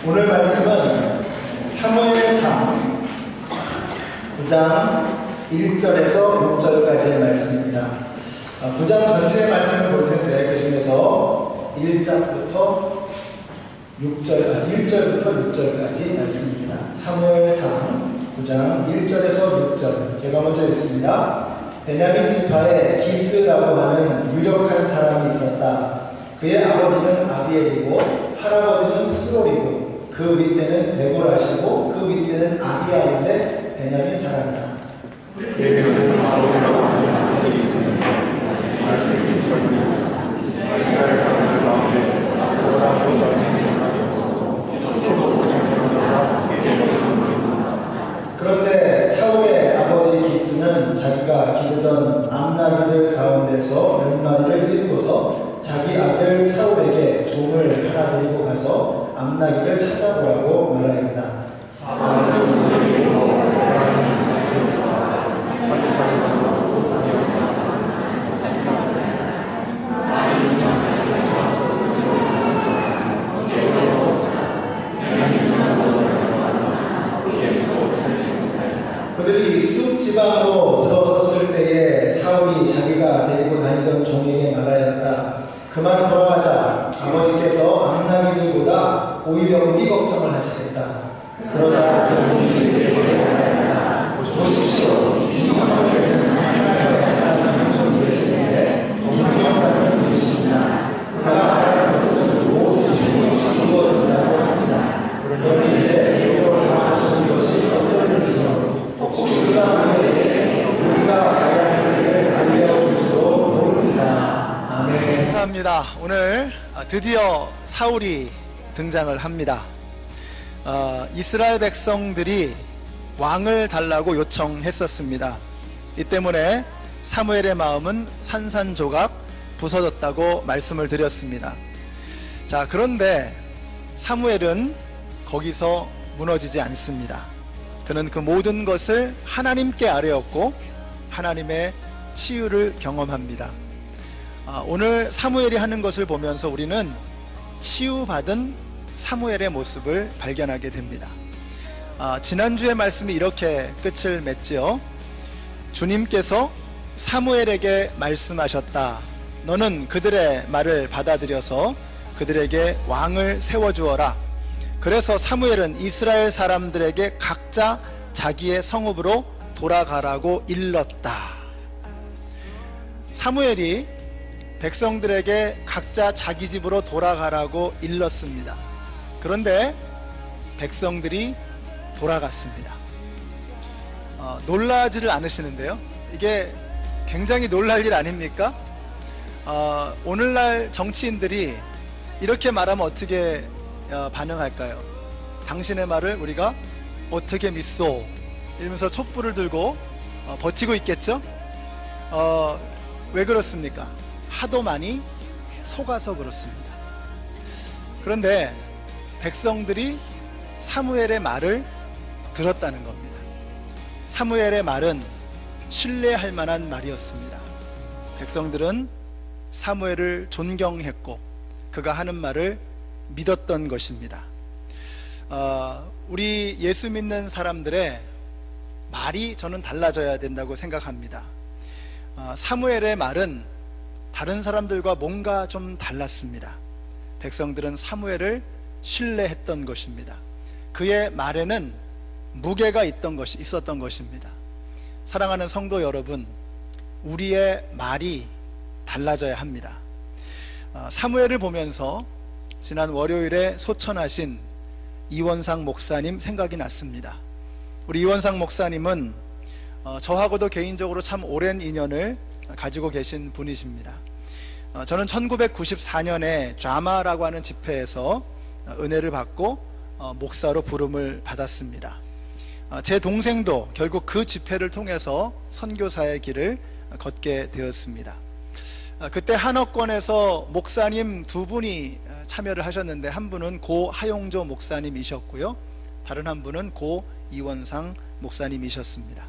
오늘 말씀은 사무엘상 9장 1절에서 6절까지의 말씀입니다. 9장 전체의 말씀을 볼 텐데 그 중에서 1절부터 6절까지 말씀입니다. 사무엘상 9장 1절에서 6절 제가 먼저 읽습니다. 베냐민 지파에 기스라고 하는 유력한 사람이 있었다. 그의 아버지는 아비엘이고 할아버지는 스롤이고 그 윗대는 베고라시고 그 윗대는 아비아인데 베냐민 사람이다. 그런데 사울의 아버지 기스는 자기가 기르던 암나귀들 가운데서 몇 마리를 잃고서 자기 아들 사울에게 종을 하나 데리고 가서 암나귀를 찾아보라고 말하였다. 그들이 숲 지방으로 들어섰을 때에 사울이 자기가 데리고 다니던 종에게 말하였다. 그만 돌아가자. 아버지께서 암나귀들보다 오히려 우리 걱정을 하시겠다. 그러자 그 종이 그에게 말하였다. 보십시오. 이 성에는 하나님의 사람이 한 분 계시는데 존경받는 분이시냐. 그가 말하는 것은 모든 중국이 이루어진다고 합니다. 그러니 이제 이걸 다 보시는 것이 어떤 일이죠? 혹시 그가 우리에게 우리가 가야 할 길을 알려줄지도 모릅니다. 아멘. 감사합니다. 오늘 드디어 사울이 등장을 합니다. 이스라엘 백성들이 왕을 달라고 요청했었습니다. 이 때문에 사무엘의 마음은 산산조각 부서졌다고 말씀을 드렸습니다. 자, 그런데 사무엘은 거기서 무너지지 않습니다. 그는 그 모든 것을 하나님께 아뢰었고 하나님의 치유를 경험합니다. 오늘 사무엘이 하는 것을 보면서 우리는 치유받은 사무엘의 모습을 발견하게 됩니다. 지난주의 말씀이 이렇게 끝을 맺지요. 주님께서 사무엘에게 말씀하셨다. 너는 그들의 말을 받아들여서 그들에게 왕을 세워주어라. 그래서 사무엘은 이스라엘 사람들에게 각자 자기의 성읍으로 돌아가라고 일렀다. 사무엘이 백성들에게 각자 자기 집으로 돌아가라고 일렀습니다. 그런데 백성들이 돌아갔습니다. 놀라지를 않으시는데요. 이게 굉장히 놀랄 일 아닙니까? 오늘날 정치인들이 이렇게 말하면 어떻게 반응할까요? 당신의 말을 우리가 어떻게 믿소? 이러면서 촛불을 들고 버티고 있겠죠? 왜 그렇습니까? 하도 많이 속아서 그렇습니다. 그런데 백성들이 사무엘의 말을 들었다는 겁니다. 사무엘의 말은 신뢰할 만한 말이었습니다. 백성들은 사무엘을 존경했고 그가 하는 말을 믿었던 것입니다. 우리 예수 믿는 사람들의 말이 저는 달라져야 된다고 생각합니다. 사무엘의 말은 다른 사람들과 뭔가 좀 달랐습니다. 백성들은 사무엘을 신뢰했던 것입니다. 그의 말에는 무게가 있었던 것입니다. 사랑하는 성도 여러분, 우리의 말이 달라져야 합니다. 사무엘을 보면서 지난 월요일에 소천하신 이원상 목사님 생각이 났습니다. 우리 이원상 목사님은 저하고도 개인적으로 참 오랜 인연을 가지고 계신 분이십니다. 저는 1994년에 좌마라고 하는 집회에서 은혜를 받고 목사로 부름을 받았습니다. 제 동생도 결국 그 집회를 통해서 선교사의 길을 걷게 되었습니다. 그때 한옥권에서 목사님 두 분이 참여를 하셨는데 한 분은 고 하용조 목사님이셨고요, 다른 한 분은 고 이원상 목사님이셨습니다.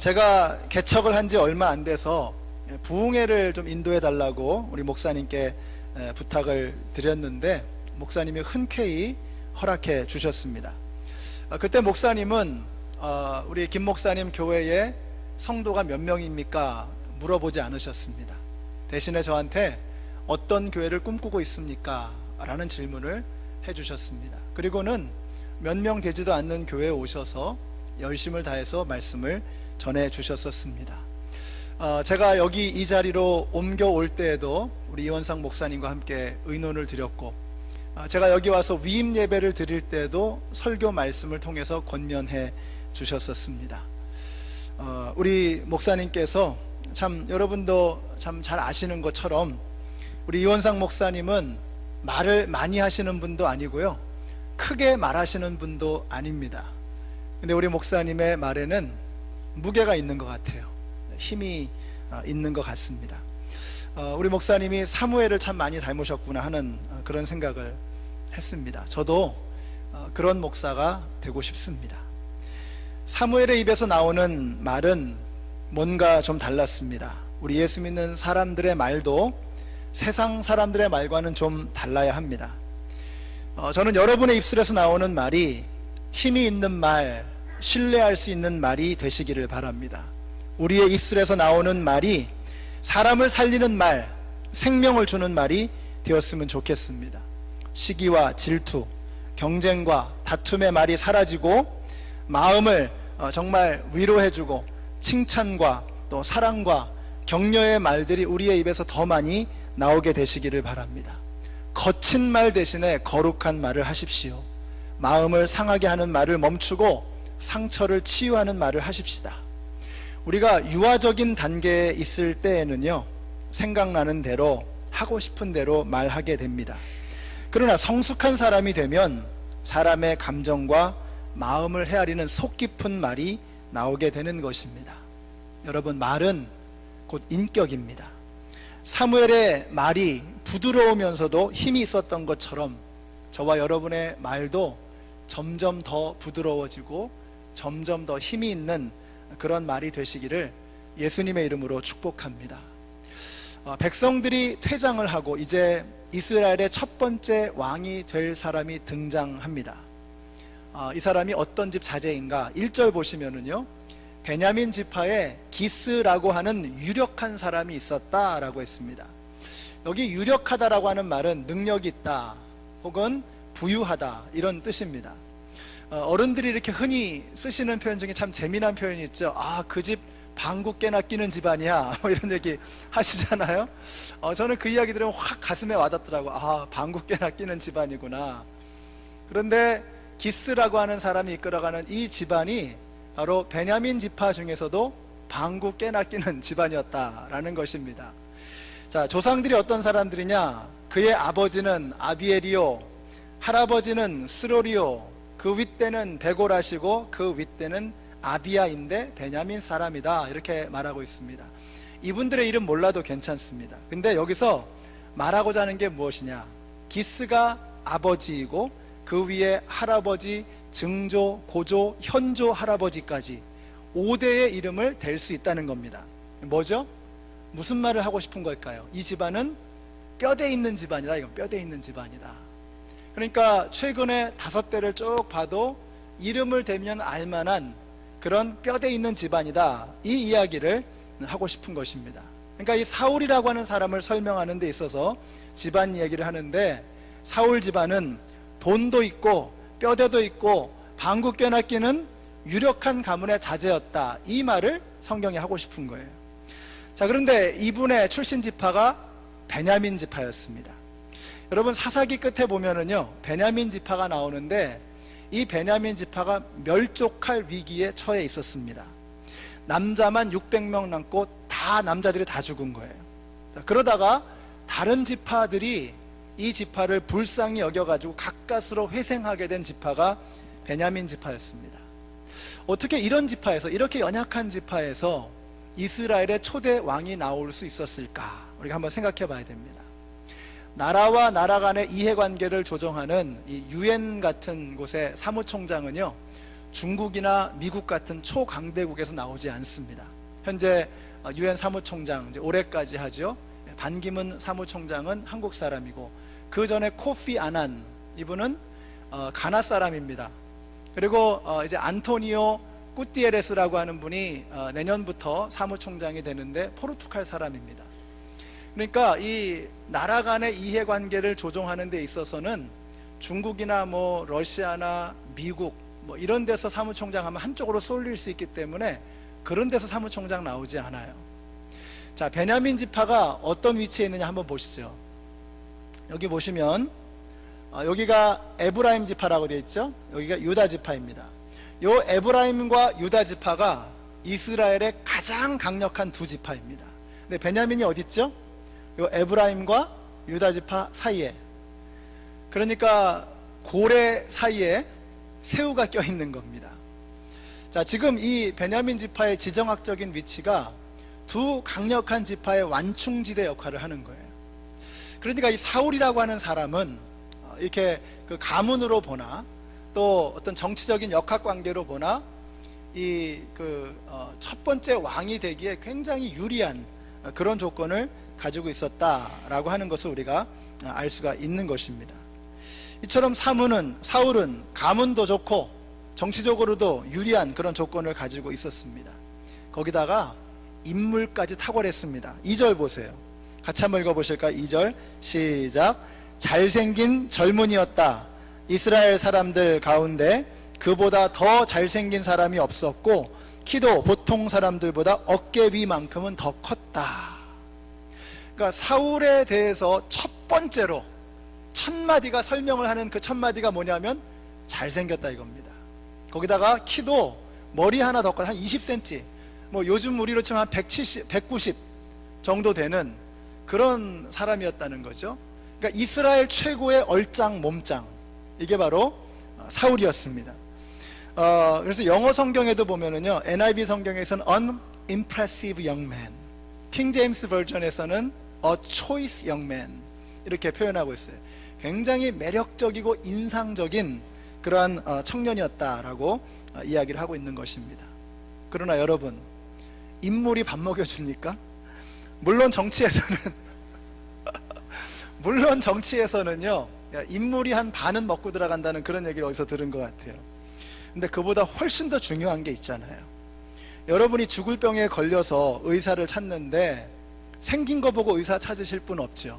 제가 개척을 한 지 얼마 안 돼서 부흥회를 좀 인도해 달라고 우리 목사님께 부탁을 드렸는데 목사님이 흔쾌히 허락해 주셨습니다. 그때 목사님은 우리 김 목사님 교회에 성도가 몇 명입니까? 물어보지 않으셨습니다. 대신에 저한테 어떤 교회를 꿈꾸고 있습니까? 라는 질문을 해주셨습니다. 그리고는 몇 명 되지도 않는 교회에 오셔서 열심을 다해서 말씀을 전해 주셨었습니다. 제가 여기 이 자리로 옮겨올 때에도 우리 이원상 목사님과 함께 의논을 드렸고, 제가 여기 와서 위임 예배를 드릴 때에도 설교 말씀을 통해서 권면해 주셨었습니다. 우리 목사님께서 참 여러분도 참 잘 아시는 것처럼 우리 이원상 목사님은 말을 많이 하시는 분도 아니고요, 크게 말하시는 분도 아닙니다. 근데 우리 목사님의 말에는 무게가 있는 것 같아요. 힘이 있는 것 같습니다. 우리 목사님이 사무엘을 참 많이 닮으셨구나 하는 그런 생각을 했습니다. 저도 그런 목사가 되고 싶습니다. 사무엘의 입에서 나오는 말은 뭔가 좀 달랐습니다. 우리 예수 믿는 사람들의 말도 세상 사람들의 말과는 좀 달라야 합니다. 저는 여러분의 입술에서 나오는 말이 힘이 있는 말, 신뢰할 수 있는 말이 되시기를 바랍니다. 우리의 입술에서 나오는 말이 사람을 살리는 말, 생명을 주는 말이 되었으면 좋겠습니다. 시기와 질투, 경쟁과 다툼의 말이 사라지고 마음을 정말 위로해주고 칭찬과 또 사랑과 격려의 말들이 우리의 입에서 더 많이 나오게 되시기를 바랍니다. 거친 말 대신에 거룩한 말을 하십시오. 마음을 상하게 하는 말을 멈추고 상처를 치유하는 말을 하십시다. 우리가 유아적인 단계에 있을 때에는요, 생각나는 대로 하고 싶은 대로 말하게 됩니다. 그러나 성숙한 사람이 되면 사람의 감정과 마음을 헤아리는 속 깊은 말이 나오게 되는 것입니다. 여러분, 말은 곧 인격입니다. 사무엘의 말이 부드러우면서도 힘이 있었던 것처럼 저와 여러분의 말도 점점 더 부드러워지고 점점 더 힘이 있는 그런 말이 되시기를 예수님의 이름으로 축복합니다. 백성들이 퇴장을 하고 이제 이스라엘의 첫 번째 왕이 될 사람이 등장합니다. 이 사람이 어떤 집 자제인가? 1절 보시면은요, 베냐민 지파에 기스라고 하는 유력한 사람이 있었다라고 했습니다. 여기 유력하다라고 하는 말은 능력이 있다 혹은 부유하다 이런 뜻입니다. 어른들이 이렇게 흔히 쓰시는 표현 중에 참 재미난 표현이 있죠. 그 집 방구 깨나 끼는 집안이야, 뭐 이런 얘기 하시잖아요. 저는 그 이야기 들으면 확 가슴에 와닿더라고. 방구 깨나 끼는 집안이구나. 그런데 기스라고 하는 사람이 이끌어가는 이 집안이 바로 베냐민 지파 중에서도 방구 깨나 끼는 집안이었다라는 것입니다. 자, 조상들이 어떤 사람들이냐? 그의 아버지는 아비엘이요, 할아버지는 스로리요, 그 윗대는 베고라시고 그 윗대는 아비야인데 베냐민 사람이다, 이렇게 말하고 있습니다. 이분들의 이름 몰라도 괜찮습니다. 근데 여기서 말하고자 하는 게 무엇이냐? 기스가 아버지이고 그 위에 할아버지, 증조, 고조, 현조 할아버지까지 5대의 이름을 댈 수 있다는 겁니다. 뭐죠? 무슨 말을 하고 싶은 걸까요? 이 집안은 뼈대 있는 집안이다. 이건 뼈대 있는 집안이다. 그러니까 최근에 5대를 쭉 봐도 이름을 대면 알만한 그런 뼈대 있는 집안이다, 이 이야기를 하고 싶은 것입니다. 그러니까 이 사울이라고 하는 사람을 설명하는 데 있어서 집안 이야기를 하는데, 사울 집안은 돈도 있고 뼈대도 있고 방구 꿰나 끼는 유력한 가문의 자제였다, 이 말을 성경이 하고 싶은 거예요. 자, 그런데 이분의 출신 지파가 베냐민 지파였습니다. 여러분, 사사기 끝에 보면은요, 베냐민 지파가 나오는데 이 베냐민 지파가 멸족할 위기에 처해 있었습니다. 남자만 600명 남고 다 남자들이 다 죽은 거예요. 자, 그러다가 다른 지파들이 이 지파를 불쌍히 여겨가지고 가까스로 회생하게 된 지파가 베냐민 지파였습니다. 어떻게 이런 지파에서, 이렇게 연약한 지파에서 이스라엘의 초대 왕이 나올 수 있었을까? 우리가 한번 생각해 봐야 됩니다. 나라와 나라 간의 이해관계를 조정하는 이 UN 같은 곳의 사무총장은요, 중국이나 미국 같은 초강대국에서 나오지 않습니다. 현재 UN 사무총장, 이제 올해까지 하죠. 반기문 사무총장은 한국 사람이고, 그 전에 코피 아난, 이분은 가나 사람입니다. 그리고 이제 안토니오 꾸티에레스라고 하는 분이 내년부터 사무총장이 되는데 포르투갈 사람입니다. 그러니까 이 나라 간의 이해관계를 조정하는 데 있어서는 중국이나 뭐 러시아나 미국 뭐 이런 데서 사무총장 하면 한쪽으로 쏠릴 수 있기 때문에 그런 데서 사무총장 나오지 않아요. 자, 베냐민 지파가 어떤 위치에 있느냐 한번 보시죠. 여기 보시면 여기가 에브라임 지파라고 되어 있죠. 여기가 유다 지파입니다. 요 에브라임과 유다 지파가 이스라엘의 가장 강력한 두 지파입니다. 근데 베냐민이 어디 있죠? 요 에브라임과 유다 지파 사이에, 그러니까 고래 사이에 새우가 껴 있는 겁니다. 자, 지금 이 베냐민 지파의 지정학적인 위치가 두 강력한 지파의 완충지대 역할을 하는 거예요. 그러니까 이 사울이라고 하는 사람은 이렇게 그 가문으로 보나 또 어떤 정치적인 역학관계로 보나 이 그 첫 번째 왕이 되기에 굉장히 유리한 그런 조건을 가지고 있었다라고 하는 것을 우리가 알 수가 있는 것입니다. 이처럼 사울은 가문도 좋고 정치적으로도 유리한 그런 조건을 가지고 있었습니다. 거기다가 인물까지 탁월했습니다. 2절 보세요. 같이 한번 읽어보실까요? 2절 시작. 잘생긴 젊은이였다. 이스라엘 사람들 가운데 그보다 더 잘생긴 사람이 없었고 키도 보통 사람들보다 어깨 위만큼은 더 컸다. 그러니까 사울에 대해서 첫 번째로 첫 마디가 설명을 하는 그 첫 마디가 뭐냐면 잘생겼다 이겁니다. 거기다가 키도 머리 하나 더 커, 한 20cm, 뭐 요즘 우리로 치면 한 170, 190 정도 되는 그런 사람이었다는 거죠. 그러니까 이스라엘 최고의 얼짱 몸짱, 이게 바로 사울이었습니다. 그래서 영어 성경에도 보면은요, NIV 성경에서는 an impressive young man, 킹 제임스 버전에서는 a choice young man 이렇게 표현하고 있어요. 굉장히 매력적이고 인상적인 그러한 청년이었다라고 이야기를 하고 있는 것입니다. 그러나 여러분, 인물이 밥 먹여줍니까? 물론 정치에서는요, 인물이 한 반은 먹고 들어간다는 그런 얘기를 어디서 들은 것 같아요. 근데 그보다 훨씬 더 중요한 게 있잖아요. 여러분이 죽을 병에 걸려서 의사를 찾는데 생긴 거 보고 의사 찾으실 분 없죠?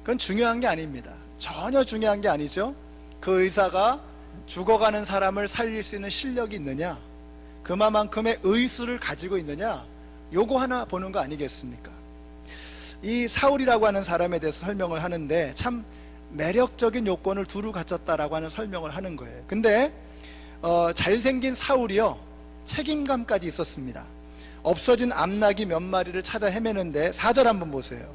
그건 중요한 게 아닙니다. 전혀 중요한 게 아니죠. 그 의사가 죽어가는 사람을 살릴 수 있는 실력이 있느냐, 그만큼의 의수를 가지고 있느냐, 요거 하나 보는 거 아니겠습니까? 이 사울이라고 하는 사람에 대해서 설명을 하는데 참 매력적인 요건을 두루 갖췄다라고 하는 설명을 하는 거예요. 근데 잘생긴 사울이요, 책임감까지 있었습니다. 없어진 암나귀 몇 마리를 찾아 헤매는데 4절 한번 보세요.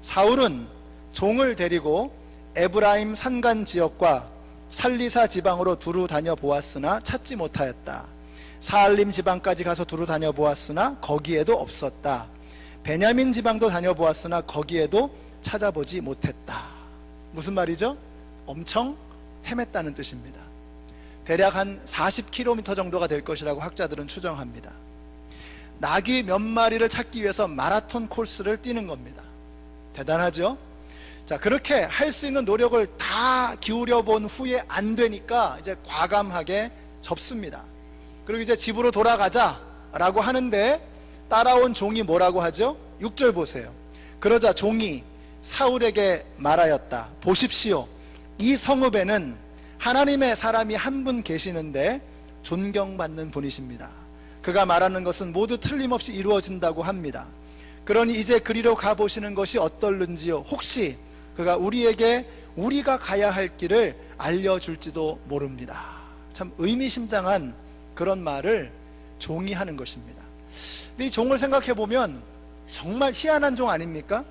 사울은 종을 데리고 에브라임 산간 지역과 살리사 지방으로 두루 다녀 보았으나 찾지 못하였다. 사알림 지방까지 가서 두루 다녀 보았으나 거기에도 없었다. 베냐민 지방도 다녀보았으나 거기에도 찾아보지 못했다. 무슨 말이죠? 엄청 헤맸다는 뜻입니다. 대략 한 40km 정도가 될 것이라고 학자들은 추정합니다. 나귀 몇 마리를 찾기 위해서 마라톤 코스를 뛰는 겁니다. 대단하죠? 자, 그렇게 할 수 있는 노력을 다 기울여 본 후에 안 되니까 이제 과감하게 접습니다. 그리고 이제 집으로 돌아가자 라고 하는데 따라온 종이 뭐라고 하죠? 6절 보세요. 그러자 종이 사울에게 말하였다. 보십시오, 이 성읍에는 하나님의 사람이 한 분 계시는데 존경받는 분이십니다. 그가 말하는 것은 모두 틀림없이 이루어진다고 합니다. 그러니 이제 그리로 가보시는 것이 어떨는지요. 혹시 그가 우리에게 우리가 가야 할 길을 알려줄지도 모릅니다. 참 의미심장한 그런 말을 종이 하는 것입니다. 근데 이 종을 생각해 보면 정말 희한한 종 아닙니까?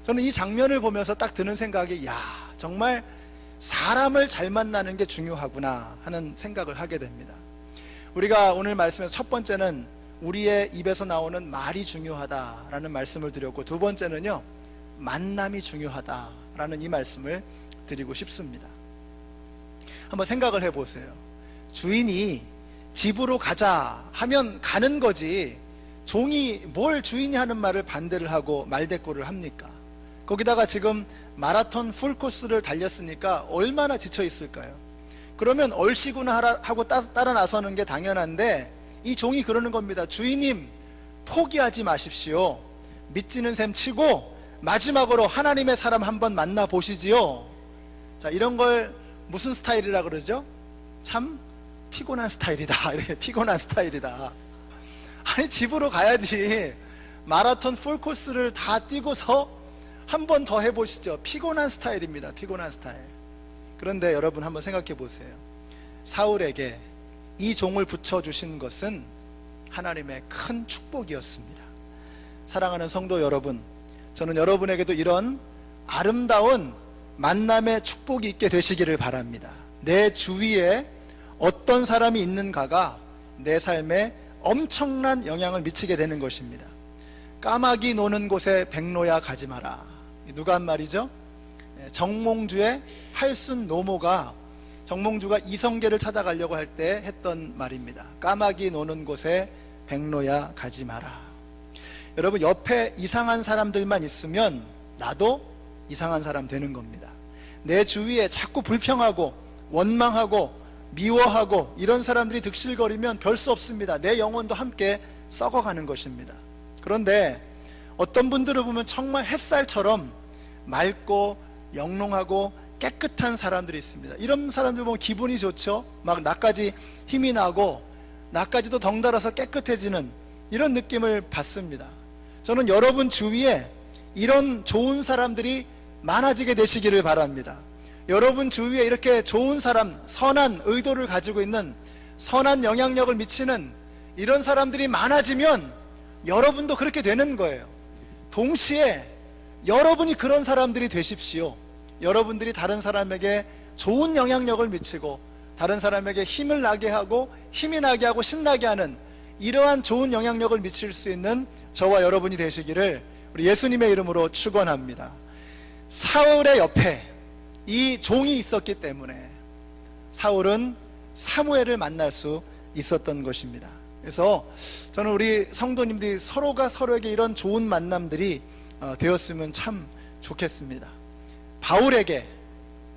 저는 이 장면을 보면서 딱 드는 생각이, 야, 정말 사람을 잘 만나는 게 중요하구나 하는 생각을 하게 됩니다. 우리가 오늘 말씀에서 첫 번째는 우리의 입에서 나오는 말이 중요하다라는 말씀을 드렸고, 두 번째는요, 만남이 중요하다라는 이 말씀을 드리고 싶습니다. 한번 생각을 해보세요. 주인이 집으로 가자 하면 가는 거지, 종이 뭘 주인이 하는 말을 반대를 하고 말대꾸를 합니까? 거기다가 지금 마라톤 풀코스를 달렸으니까 얼마나 지쳐 있을까요? 그러면 얼씨구나 하고 따라 나서는 게 당연한데 이 종이 그러는 겁니다. 주인님, 포기하지 마십시오. 믿지는 셈 치고 마지막으로 하나님의 사람 한번 만나보시지요. 자, 이런 걸 무슨 스타일이라 그러죠? 참 피곤한 스타일이다. 이렇게 피곤한 스타일이다. 아니, 집으로 가야지. 마라톤 풀코스를 다 뛰고서 한 번 더 해보시죠. 피곤한 스타일입니다. 피곤한 스타일. 그런데 여러분 한번 생각해 보세요. 사울에게 이 종을 붙여주신 것은 하나님의 큰 축복이었습니다. 사랑하는 성도 여러분, 저는 여러분에게도 이런 아름다운 만남의 축복이 있게 되시기를 바랍니다. 내 주위에 어떤 사람이 있는가가 내 삶에 엄청난 영향을 미치게 되는 것입니다. 까마귀 노는 곳에 백로야 가지 마라. 누가 한 말이죠? 정몽주의 팔순 노모가 정몽주가 이성계를 찾아가려고 할 때 했던 말입니다. 까마귀 노는 곳에 백로야 가지 마라. 여러분, 옆에 이상한 사람들만 있으면 나도 이상한 사람 되는 겁니다. 내 주위에 자꾸 불평하고 원망하고 미워하고 이런 사람들이 득실거리면 별 수 없습니다. 내 영혼도 함께 썩어가는 것입니다. 그런데 어떤 분들을 보면 정말 햇살처럼 맑고 영롱하고 깨끗한 사람들이 있습니다. 이런 사람들 보면 기분이 좋죠. 막 나까지 힘이 나고 나까지도 덩달아서 깨끗해지는 이런 느낌을 받습니다. 저는 여러분 주위에 이런 좋은 사람들이 많아지게 되시기를 바랍니다. 여러분 주위에 이렇게 좋은 사람, 선한 의도를 가지고 있는 선한 영향력을 미치는 이런 사람들이 많아지면 여러분도 그렇게 되는 거예요. 동시에 여러분이 그런 사람들이 되십시오. 여러분들이 다른 사람에게 좋은 영향력을 미치고 다른 사람에게 힘을 나게 하고 힘이 나게 하고 신나게 하는 이러한 좋은 영향력을 미칠 수 있는 저와 여러분이 되시기를 우리 예수님의 이름으로 축원합니다. 사울의 옆에 이 종이 있었기 때문에 사울은 사무엘을 만날 수 있었던 것입니다. 그래서 저는 우리 성도님들이 서로가 서로에게 이런 좋은 만남들이 되었으면 참 좋겠습니다. 바울에게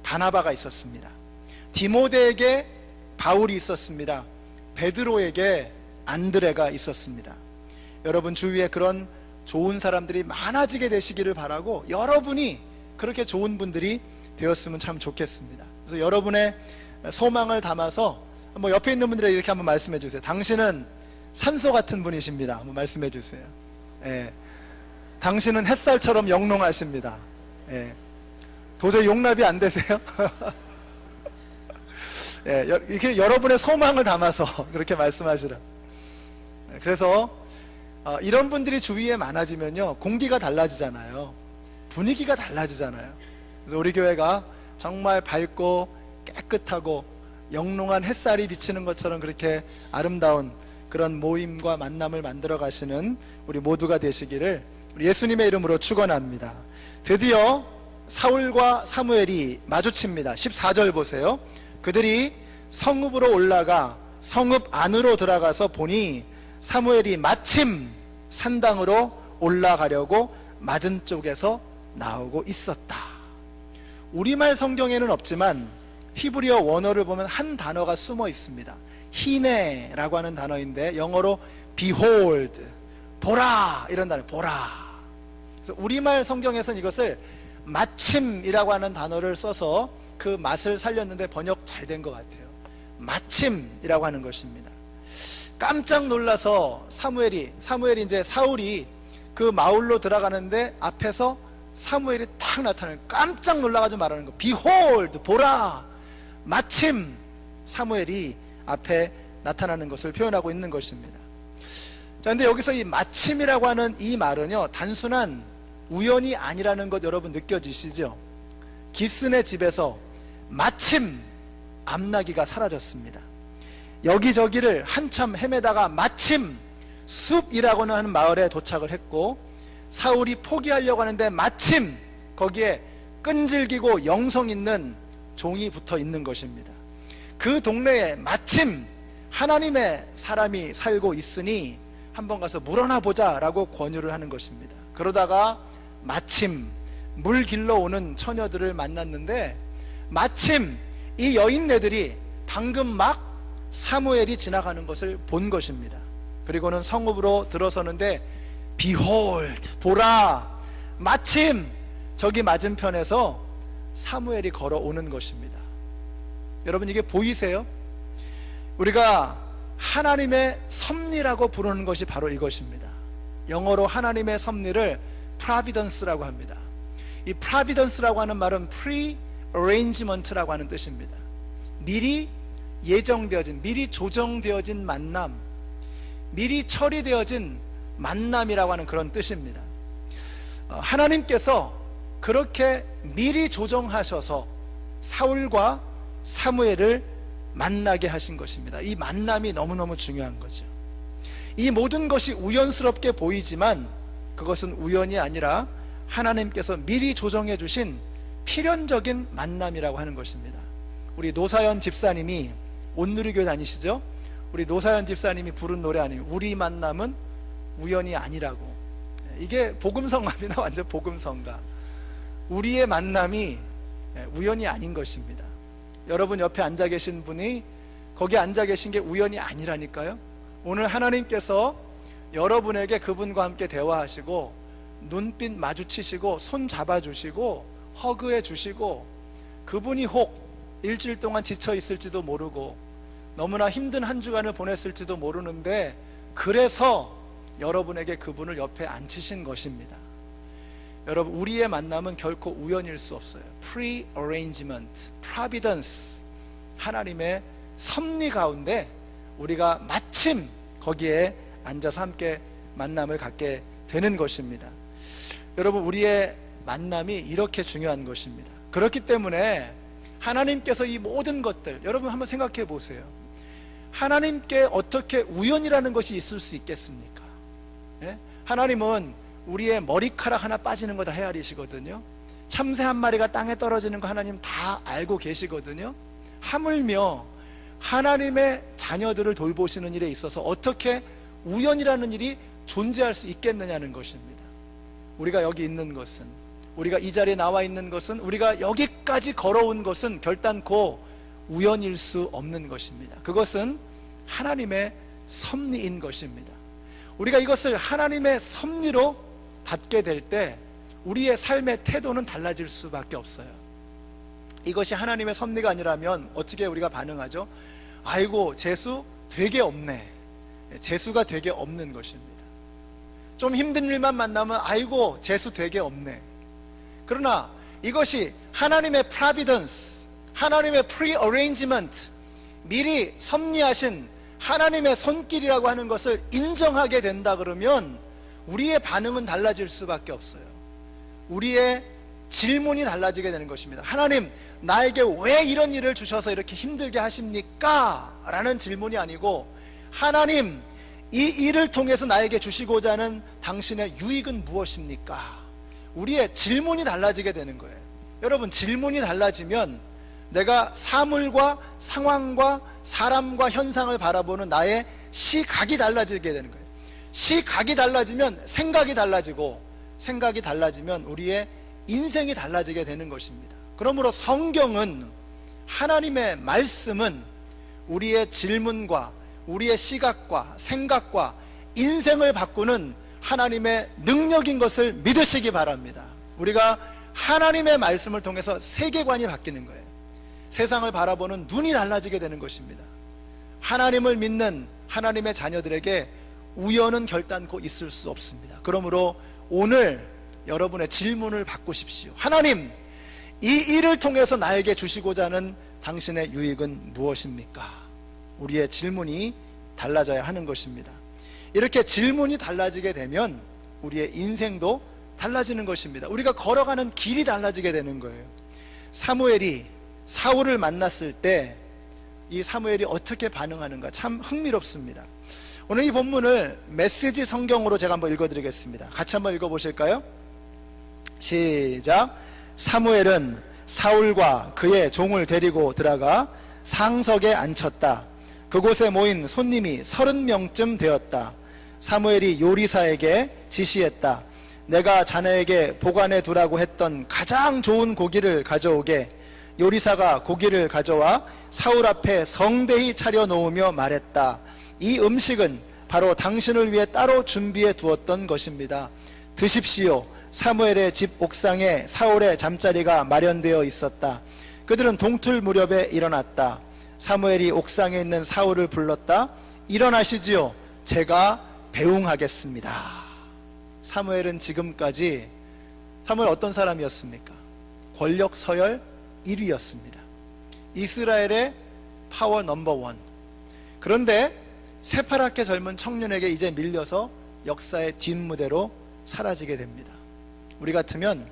바나바가 있었습니다. 디모데에게 바울이 있었습니다. 베드로에게 안드레가 있었습니다. 여러분 주위에 그런 좋은 사람들이 많아지게 되시기를 바라고 여러분이 그렇게 좋은 분들이 되었으면 참 좋겠습니다. 그래서 여러분의 소망을 담아서 한번 옆에 있는 분들에게 이렇게 한번 말씀해 주세요. 당신은 산소 같은 분이십니다. 한번 말씀해 주세요. 예. 당신은 햇살처럼 영롱하십니다. 예. 도저히 용납이 안 되세요? 예, 이렇게 여러분의 소망을 담아서 그렇게 말씀하시라. 그래서 이런 분들이 주위에 많아지면요, 공기가 달라지잖아요. 분위기가 달라지잖아요. 그래서 우리 교회가 정말 밝고 깨끗하고 영롱한 햇살이 비치는 것처럼 그렇게 아름다운 그런 모임과 만남을 만들어 가시는 우리 모두가 되시기를 우리 예수님의 이름으로 축원합니다. 드디어 사울과 사무엘이 마주칩니다. 14절 보세요. 그들이 성읍으로 올라가 성읍 안으로 들어가서 보니 사무엘이 마침 산당으로 올라가려고 맞은 쪽에서 나오고 있었다. 우리말 성경에는 없지만 히브리어 원어를 보면 한 단어가 숨어 있습니다. 히네라고 하는 단어인데 영어로 behold, 보라, 이런 단어, 보라. 그래서 우리말 성경에서는 이것을 마침이라고 하는 단어를 써서 그 맛을 살렸는데 번역 잘 된 것 같아요. 마침이라고 하는 것입니다. 깜짝 놀라서 사무엘이 이제 사울이 그 마을로 들어가는데 앞에서 사무엘이 탁 나타나는, 깜짝 놀라가지고 말하는 거, behold, 보라, 마침 사무엘이 앞에 나타나는 것을 표현하고 있는 것입니다. 자, 근데 여기서 이 마침이라고 하는 이 말은요, 단순한 우연이 아니라는 것 여러분 느껴지시죠? 기슨의 집에서 마침 암나기가 사라졌습니다. 여기저기를 한참 헤매다가 마침 숲이라고는 하는 마을에 도착을 했고, 사울이 포기하려고 하는데 마침 거기에 끈질기고 영성 있는 종이 붙어 있는 것입니다. 그 동네에 마침 하나님의 사람이 살고 있으니 한번 가서 물어나 보자 라고 권유를 하는 것입니다. 그러다가 마침 물 길러 오는 처녀들을 만났는데 마침 이 여인네들이 방금 막 사무엘이 지나가는 것을 본 것입니다. 그리고는 성읍으로 들어서는데 Behold, 보라, 마침 저기 맞은편에서 사무엘이 걸어오는 것입니다. 여러분, 이게 보이세요? 우리가 하나님의 섭리라고 부르는 것이 바로 이것입니다. 영어로 하나님의 섭리를 providence라고 합니다. 이 providence라고 하는 말은 pre-arrangement라고 하는 뜻입니다. 미리 예정되어진, 미리 조정되어진 만남, 미리 처리되어진 만남이라고 하는 그런 뜻입니다. 하나님께서 그렇게 미리 조정하셔서 사울과 사무엘을 만나게 하신 것입니다. 이 만남이 너무너무 중요한 거죠. 이 모든 것이 우연스럽게 보이지만 그것은 우연이 아니라 하나님께서 미리 조정해 주신 필연적인 만남이라고 하는 것입니다. 우리 노사연 집사님이 온누리교회 다니시죠? 우리 노사연 집사님이 부른 노래 아니에요? 우리 만남은 우연이 아니라고. 이게 복음성가입니다. 완전 복음성가. 우리의 만남이 우연이 아닌 것입니다. 여러분 옆에 앉아 계신 분이 거기 앉아 계신 게 우연이 아니라니까요. 오늘 하나님께서 여러분에게 그분과 함께 대화하시고 눈빛 마주치시고 손 잡아주시고 허그해 주시고, 그분이 혹 일주일 동안 지쳐 있을지도 모르고 너무나 힘든 한 주간을 보냈을지도 모르는데 그래서 여러분에게 그분을 옆에 앉히신 것입니다. 여러분, 우리의 만남은 결코 우연일 수 없어요. Pre-arrangement, Providence, 하나님의 섭리 가운데 우리가 마침 거기에 앉아서 함께 만남을 갖게 되는 것입니다. 여러분, 우리의 만남이 이렇게 중요한 것입니다. 그렇기 때문에 하나님께서 이 모든 것들, 여러분 한번 생각해 보세요. 하나님께 어떻게 우연이라는 것이 있을 수 있겠습니까? 예? 하나님은 우리의 머리카락 하나 빠지는 거 다 헤아리시거든요. 참새 한 마리가 땅에 떨어지는 거 하나님 다 알고 계시거든요. 하물며 하나님의 자녀들을 돌보시는 일에 있어서 어떻게 우연이라는 일이 존재할 수 있겠느냐는 것입니다. 우리가 여기 있는 것은, 우리가 이 자리에 나와 있는 것은, 우리가 여기까지 걸어온 것은 결단코 우연일 수 없는 것입니다. 그것은 하나님의 섭리인 것입니다. 우리가 이것을 하나님의 섭리로 받게 될 때 우리의 삶의 태도는 달라질 수밖에 없어요. 이것이 하나님의 섭리가 아니라면 어떻게 우리가 반응하죠? 아이고, 재수 되게 없네. 재수가 되게 없는 것입니다. 좀 힘든 일만 만나면 아이고, 재수 되게 없네. 그러나 이것이 하나님의 providence, 하나님의 pre-arrangement, 미리 섭리하신 하나님의 손길이라고 하는 것을 인정하게 된다 그러면 우리의 반응은 달라질 수밖에 없어요. 우리의 질문이 달라지게 되는 것입니다. 하나님, 나에게 왜 이런 일을 주셔서 이렇게 힘들게 하십니까? 라는 질문이 아니고, 하나님, 이 일을 통해서 나에게 주시고자 하는 당신의 유익은 무엇입니까? 우리의 질문이 달라지게 되는 거예요. 여러분, 질문이 달라지면 내가 사물과 상황과 사람과 현상을 바라보는 나의 시각이 달라지게 되는 거예요. 시각이 달라지면 생각이 달라지고, 생각이 달라지면 우리의 인생이 달라지게 되는 것입니다. 그러므로 성경은, 하나님의 말씀은 우리의 질문과 우리의 시각과 생각과 인생을 바꾸는 하나님의 능력인 것을 믿으시기 바랍니다. 우리가 하나님의 말씀을 통해서 세계관이 바뀌는 거예요. 세상을 바라보는 눈이 달라지게 되는 것입니다. 하나님을 믿는 하나님의 자녀들에게 우연은 결단코 있을 수 없습니다. 그러므로 오늘 여러분의 질문을 바꾸십시오. 하나님, 이 일을 통해서 나에게 주시고자 하는 당신의 유익은 무엇입니까? 우리의 질문이 달라져야 하는 것입니다. 이렇게 질문이 달라지게 되면 우리의 인생도 달라지는 것입니다. 우리가 걸어가는 길이 달라지게 되는 거예요. 사무엘이 사울을 만났을 때 이 사무엘이 어떻게 반응하는가 참 흥미롭습니다. 오늘 이 본문을 메시지 성경으로 제가 한번 읽어드리겠습니다. 같이 한번 읽어보실까요? 시작. 사무엘은 사울과 그의 종을 데리고 들어가 상석에 앉혔다. 그곳에 모인 손님이 30명쯤 되었다. 사무엘이 요리사에게 지시했다. 내가 자네에게 보관해 두라고 했던 가장 좋은 고기를 가져오게. 요리사가 고기를 가져와 사울 앞에 성대히 차려 놓으며 말했다. 이 음식은 바로 당신을 위해 따로 준비해 두었던 것입니다. 드십시오. 사무엘의 집 옥상에 사울의 잠자리가 마련되어 있었다. 그들은 동틀 무렵에 일어났다. 사무엘이 옥상에 있는 사울을 불렀다. 일어나시지요. 제가 배웅하겠습니다. 사무엘은 지금까지 사무엘 어떤 사람이었습니까? 권력 서열 1위였습니다. 이스라엘의 파워 넘버 원. 그런데 새파랗게 젊은 청년에게 이제 밀려서 역사의 뒷무대로 사라지게 됩니다. 우리 같으면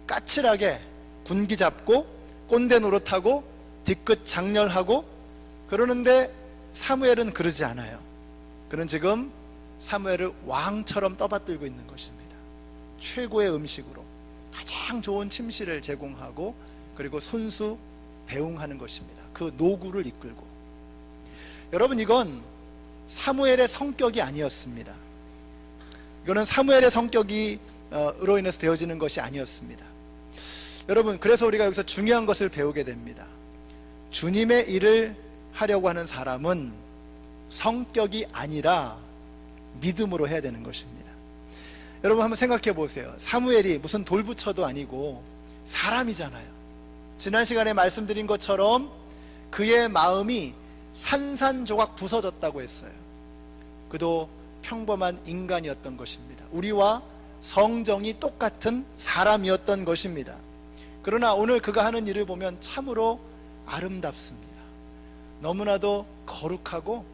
까칠하게 군기 잡고 꼰대 노릇하고 뒤끝 장렬하고 그러는데 사무엘은 그러지 않아요. 그는 지금 사무엘을 왕처럼 떠받들고 있는 것입니다. 최고의 음식으로 가장 좋은 침실을 제공하고 그리고 손수 배웅하는 것입니다. 그 노구를 이끌고. 여러분, 이건 사무엘의 성격이 아니었습니다. 이거는 사무엘의 성격이 으로 인해서 되어지는 것이 아니었습니다. 여러분, 그래서 우리가 여기서 중요한 것을 배우게 됩니다. 주님의 일을 하려고 하는 사람은 성격이 아니라 믿음으로 해야 되는 것입니다. 여러분, 한번 생각해 보세요. 사무엘이 무슨 돌부처도 아니고 사람이잖아요. 지난 시간에 말씀드린 것처럼 그의 마음이 산산조각 부서졌다고 했어요. 그도 평범한 인간이었던 것입니다. 우리와 성정이 똑같은 사람이었던 것입니다. 그러나 오늘 그가 하는 일을 보면 참으로 아름답습니다. 너무나도 거룩하고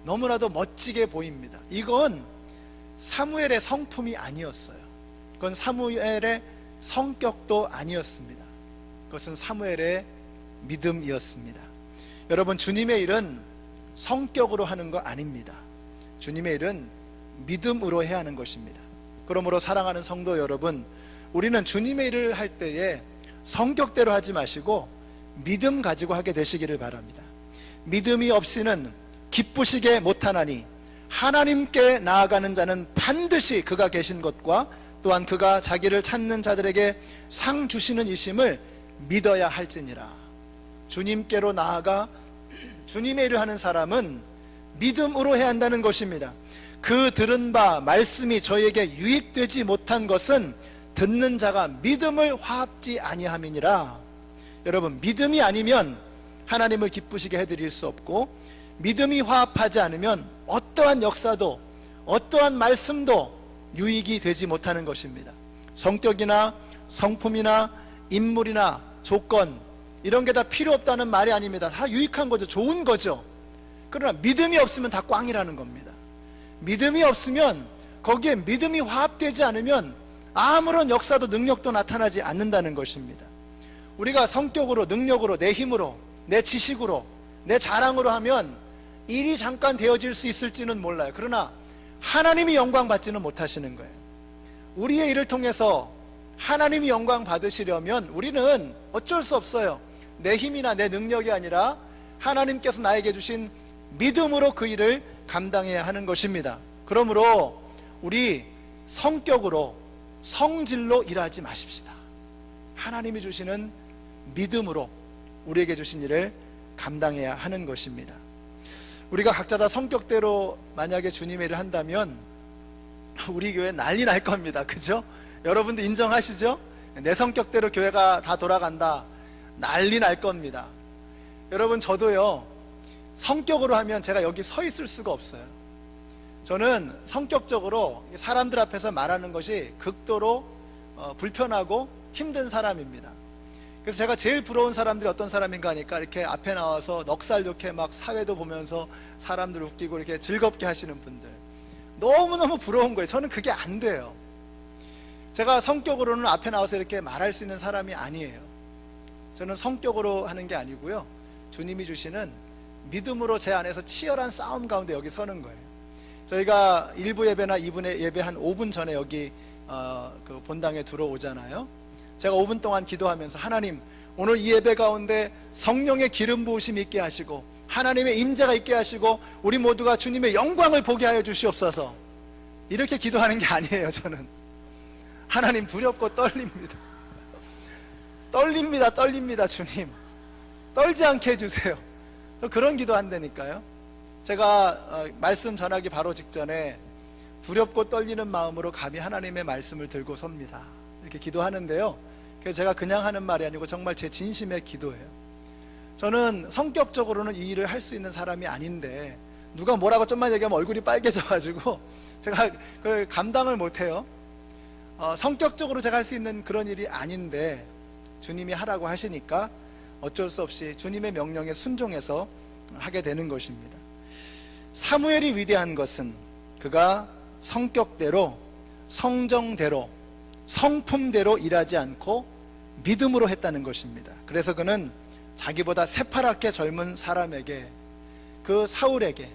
너무나도 멋지게 보입니다. 이건 사무엘의 성품이 아니었어요. 그건 사무엘의 성격도 아니었습니다. 그것은 사무엘의 믿음이었습니다. 여러분, 주님의 일은 성격으로 하는 거 아닙니다. 주님의 일은 믿음으로 해야 하는 것입니다. 그러므로 사랑하는 성도 여러분, 우리는 주님의 일을 할 때에 성격대로 하지 마시고 믿음 가지고 하게 되시기를 바랍니다. 믿음이 없이는 기쁘시게 못하나니 하나님께 나아가는 자는 반드시 그가 계신 것과 또한 그가 자기를 찾는 자들에게 상 주시는 이심을 믿어야 할지니라. 주님께로 나아가 주님의 일을 하는 사람은 믿음으로 해야 한다는 것입니다. 그 들은 바 말씀이 저에게 유익되지 못한 것은 듣는 자가 믿음을 화합지 아니함이니라. 여러분, 믿음이 아니면 하나님을 기쁘시게 해드릴 수 없고, 믿음이 화합하지 않으면 어떠한 역사도 어떠한 말씀도 유익이 되지 못하는 것입니다. 성격이나 성품이나 인물이나 조건, 이런 게 다 필요 없다는 말이 아닙니다. 다 유익한 거죠. 좋은 거죠. 그러나 믿음이 없으면 다 꽝이라는 겁니다. 믿음이 없으면, 거기에 믿음이 화합되지 않으면 아무런 역사도 능력도 나타나지 않는다는 것입니다. 우리가 성격으로, 능력으로, 내 힘으로, 내 지식으로, 내 자랑으로 하면 일이 잠깐 되어질 수 있을지는 몰라요. 그러나 하나님이 영광 받지는 못하시는 거예요. 우리의 일을 통해서 하나님이 영광 받으시려면 우리는 어쩔 수 없어요. 내 힘이나 내 능력이 아니라 하나님께서 나에게 주신 믿음으로 그 일을 감당해야 하는 것입니다. 그러므로 우리 성격으로, 성질로 일하지 마십시다. 하나님이 주시는 믿음으로 우리에게 주신 일을 감당해야 하는 것입니다. 우리가 각자 다 성격대로 만약에 주님의 일을 한다면 우리 교회 난리 날 겁니다. 그죠? 여러분들 인정하시죠? 내 성격대로 교회가 다 돌아간다, 난리 날 겁니다. 여러분, 저도요, 성격으로 하면 제가 여기 서 있을 수가 없어요. 저는 성격적으로 사람들 앞에서 말하는 것이 극도로 불편하고 힘든 사람입니다. 그래서 제가 제일 부러운 사람들이 어떤 사람인가 하니까 이렇게 앞에 나와서 넉살 좋게 막 사회도 보면서 사람들 웃기고 이렇게 즐겁게 하시는 분들, 너무너무 부러운 거예요. 저는 그게 안 돼요. 제가 성격으로는 앞에 나와서 이렇게 말할 수 있는 사람이 아니에요. 저는 성격으로 하는 게 아니고요, 주님이 주시는 믿음으로 제 안에서 치열한 싸움 가운데 여기 서는 거예요. 저희가 1부 예배나 2부 예배 한 5분 전에 여기 그 본당에 들어오잖아요. 제가 5분 동안 기도하면서, 하나님, 오늘 이 예배 가운데 성령의 기름 부으심이 있게 하시고 하나님의 임재가 있게 하시고 우리 모두가 주님의 영광을 보게 하여 주시옵소서, 이렇게 기도하는 게 아니에요. 저는 하나님, 두렵고 떨립니다. 떨립니다. 주님. 떨지 않게 해주세요. 저 그런 기도 한다니까요. 제가 말씀 전하기 바로 직전에 두렵고 떨리는 마음으로 감히 하나님의 말씀을 들고 섭니다. 이렇게 기도하는데요, 그래서 제가 그냥 하는 말이 아니고 정말 제 진심의 기도예요. 저는 성격적으로는 이 일을 할 수 있는 사람이 아닌데 누가 뭐라고 좀만 얘기하면 얼굴이 빨개져가지고 제가 그걸 감당을 못해요. 성격적으로 제가 할 수 있는 그런 일이 아닌데 주님이 하라고 하시니까 어쩔 수 없이 주님의 명령에 순종해서 하게 되는 것입니다. 사무엘이 위대한 것은 그가 성격대로, 성정대로, 성품대로 일하지 않고 믿음으로 했다는 것입니다. 그래서 그는 자기보다 새파랗게 젊은 사람에게, 그 사울에게,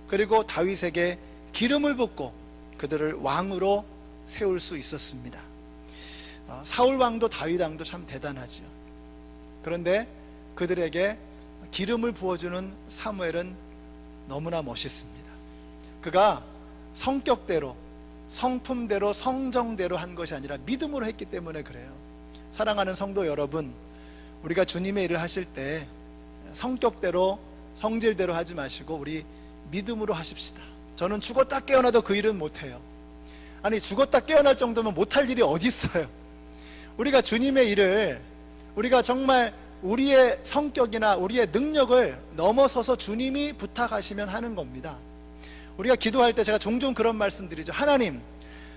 그리고 다윗에게 기름을 붓고 그들을 왕으로 세울 수 있었습니다. 사울 왕도 다윗 왕도 참 대단하죠. 그런데 그들에게 기름을 부어주는 사무엘은 너무나 멋있습니다. 그가 성격대로, 성품대로, 성정대로 한 것이 아니라 믿음으로 했기 때문에 그래요. 사랑하는 성도 여러분, 우리가 주님의 일을 하실 때 성격대로, 성질대로 하지 마시고 우리 믿음으로 하십시다. 저는 죽었다 깨어나도 그 일은 못해요. 아니, 죽었다 깨어날 정도면 못할 일이 어디 있어요. 우리가 주님의 일을, 우리가 정말 우리의 성격이나 우리의 능력을 넘어서서 주님이 부탁하시면 하는 겁니다. 우리가 기도할 때 제가 종종 그런 말씀 드리죠. 하나님,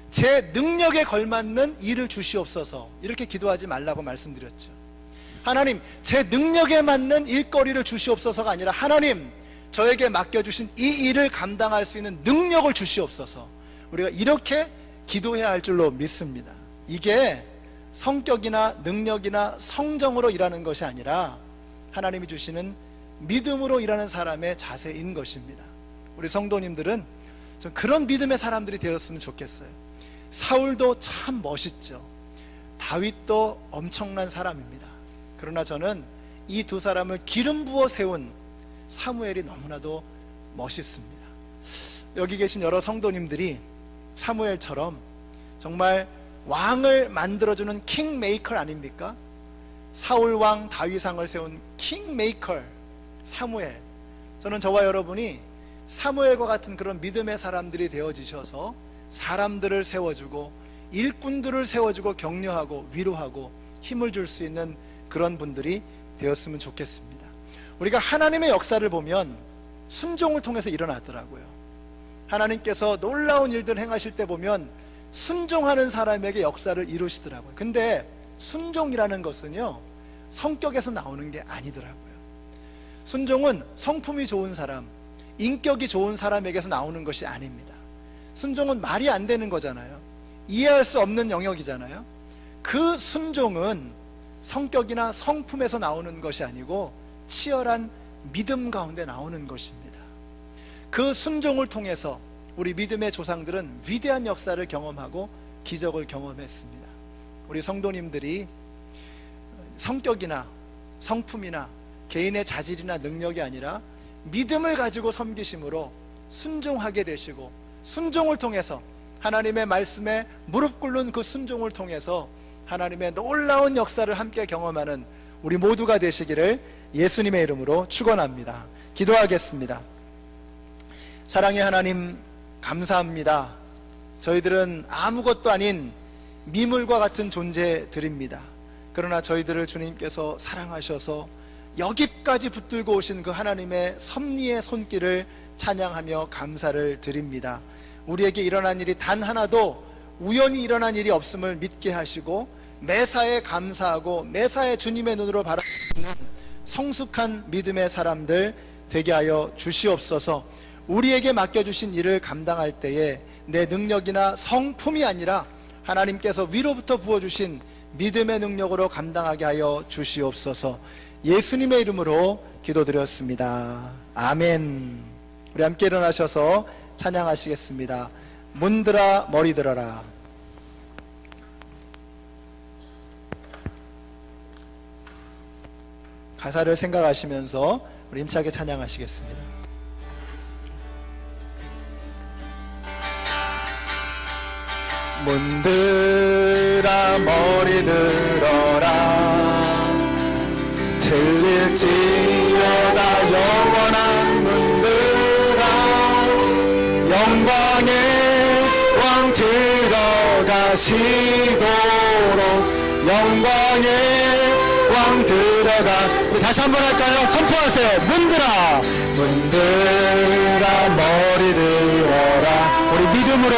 제 능력에 걸맞는 일을 주시옵소서. 이렇게 기도하지 말라고 말씀드렸죠. 하나님, 제 능력에 맞는 일거리를 주시옵소서가 아니라 하나님, 저에게 맡겨주신 이 일을 감당할 수 있는 능력을 주시옵소서. 우리가 이렇게 기도해야 할 줄로 믿습니다. 이게 성격이나 능력이나 성정으로 일하는 것이 아니라 하나님이 주시는 믿음으로 일하는 사람의 자세인 것입니다. 우리 성도님들은 좀 그런 믿음의 사람들이 되었으면 좋겠어요. 사울도 참 멋있죠. 다윗도 엄청난 사람입니다. 그러나 저는 이 두 사람을 기름 부어 세운 사무엘이 너무나도 멋있습니다. 여기 계신 여러 성도님들이 사무엘처럼 정말 왕을 만들어주는 킹메이커 아닙니까? 사울왕 다윗왕을 세운 킹메이커 사무엘. 저는 저와 여러분이 사무엘과 같은 그런 믿음의 사람들이 되어지셔서 사람들을 세워주고 일꾼들을 세워주고 격려하고 위로하고 힘을 줄 수 있는 그런 분들이 되었으면 좋겠습니다. 우리가 하나님의 역사를 보면 순종을 통해서 일어나더라고요. 하나님께서 놀라운 일들 행하실 때 보면 순종하는 사람에게 역사를 이루시더라고요. 근데 순종이라는 것은요, 성격에서 나오는 게 아니더라고요. 순종은 성품이 좋은 사람, 인격이 좋은 사람에게서 나오는 것이 아닙니다. 순종은 말이 안 되는 거잖아요. 이해할 수 없는 영역이잖아요. 그 순종은 성격이나 성품에서 나오는 것이 아니고 치열한 믿음 가운데 나오는 것입니다. 그 순종을 통해서 우리 믿음의 조상들은 위대한 역사를 경험하고 기적을 경험했습니다. 우리 성도님들이 성격이나 성품이나 개인의 자질이나 능력이 아니라 믿음을 가지고 섬기심으로 순종하게 되시고, 순종을 통해서 하나님의 말씀에 무릎 꿇는 그 순종을 통해서 하나님의 놀라운 역사를 함께 경험하는 우리 모두가 되시기를 예수님의 이름으로 축원합니다. 기도하겠습니다. 사랑의 하나님, 감사합니다. 저희들은 아무것도 아닌 미물과 같은 존재들입니다. 그러나 저희들을 주님께서 사랑하셔서 여기까지 붙들고 오신 그 하나님의 섭리의 손길을 찬양하며 감사를 드립니다. 우리에게 일어난 일이 단 하나도 우연히 일어난 일이 없음을 믿게 하시고, 매사에 감사하고 매사에 주님의 눈으로 바라보는 성숙한 믿음의 사람들 되게 하여 주시옵소서. 우리에게 맡겨주신 일을 감당할 때에 내 능력이나 성품이 아니라 하나님께서 위로부터 부어주신 믿음의 능력으로 감당하게 하여 주시옵소서. 예수님의 이름으로 기도드렸습니다. 아멘. 우리 함께 일어나셔서 찬양하시겠습니다. 문들아 머리 들어라. 가사를 생각하시면서 우리 힘차게 찬양하시겠습니다. 문들아 머리 들어라. 틀릴 들을지어다 영원한 문들아 영광의 왕 들어가시도록 영광의 왕 들어가. 우리 다시 한번 할까요? 선포하세요. 문들아 문들아 머리 들어라. 우리 믿음으로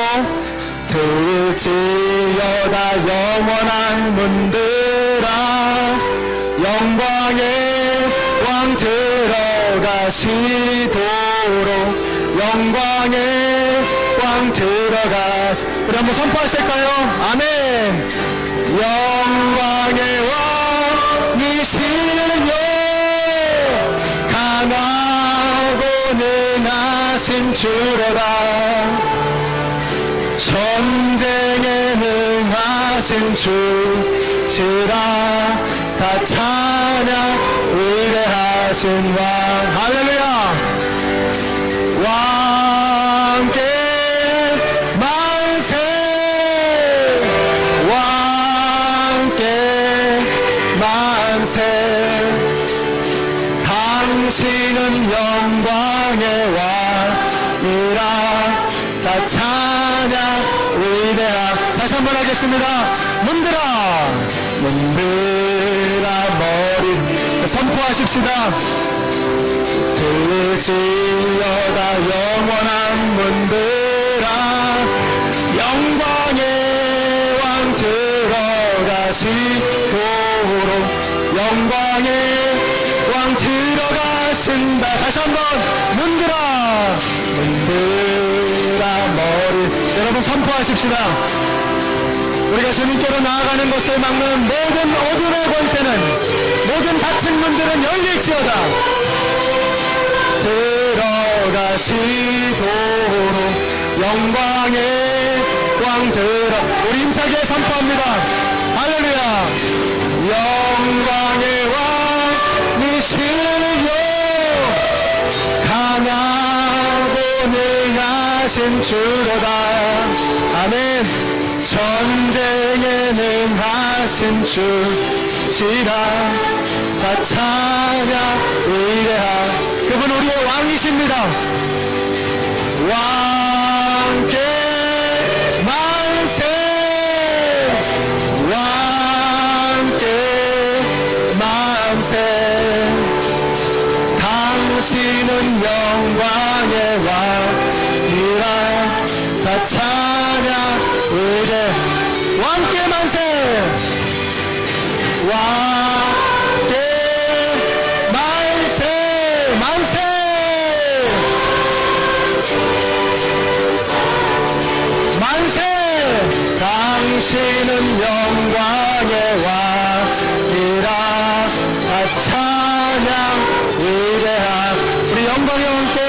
들을지어다 영원한 문들아 영광의 왕 들어가시도록 영광의 왕 들어가시. 우리 한번 선포하실까요? 아멘. 영광의 왕이시여 강하고 능하신 주로다 전쟁에 능하신 주시라 다 찬양 위대하신 왕. 할렐루야. 왕께 만세 왕께 만세 당신은 영광의 왕이라 다 찬양 위대하. 다시 한번 하겠습니다. 문들아 문들아 머리 선포하십시다. 들을지어다 영원한 문들아 영광의 왕 들어가시도록 영광의 왕 들어가신다. 다시 한번 문들아 문들아 머리. 여러분 선포하십시다. 우리가 주님께로 나아가는 것을 막는 모든 어둠의 권세는 모든 닫힌 문들은 열릴지어다 들어가시도록 영광의 왕 들어. 우리 힘차게 선포합니다. 할렐루야. 영광의 왕이시여 강하고 능하신 주로다. 아멘. 전쟁에 능하신 주시라 다 찬양 위대하. 그분 우리의 왕이십니다. 왕께 만세 왕께 만세 당신은 영광의 왕이라 다 찬양 위대. 왕께 만세 왕께 만세 만세 만세 당신은 영광의 왕이라 다 찬양 위대한. 우리 영광의 왕께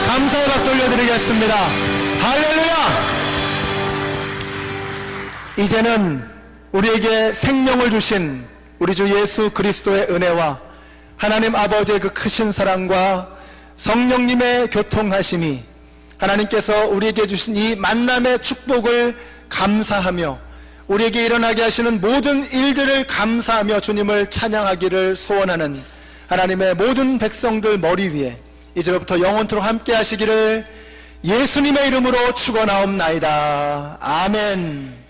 감사의 박수 올려드리겠습니다. 할렐루야. 이제는 우리에게 생명을 주신 우리 주 예수 그리스도의 은혜와 하나님 아버지의 그 크신 사랑과 성령님의 교통하심이 하나님께서 우리에게 주신 이 만남의 축복을 감사하며 우리에게 일어나게 하시는 모든 일들을 감사하며 주님을 찬양하기를 소원하는 하나님의 모든 백성들 머리 위에 이제로부터 영원토록 함께 하시기를 예수님의 이름으로 축원하옵나이다. 아멘.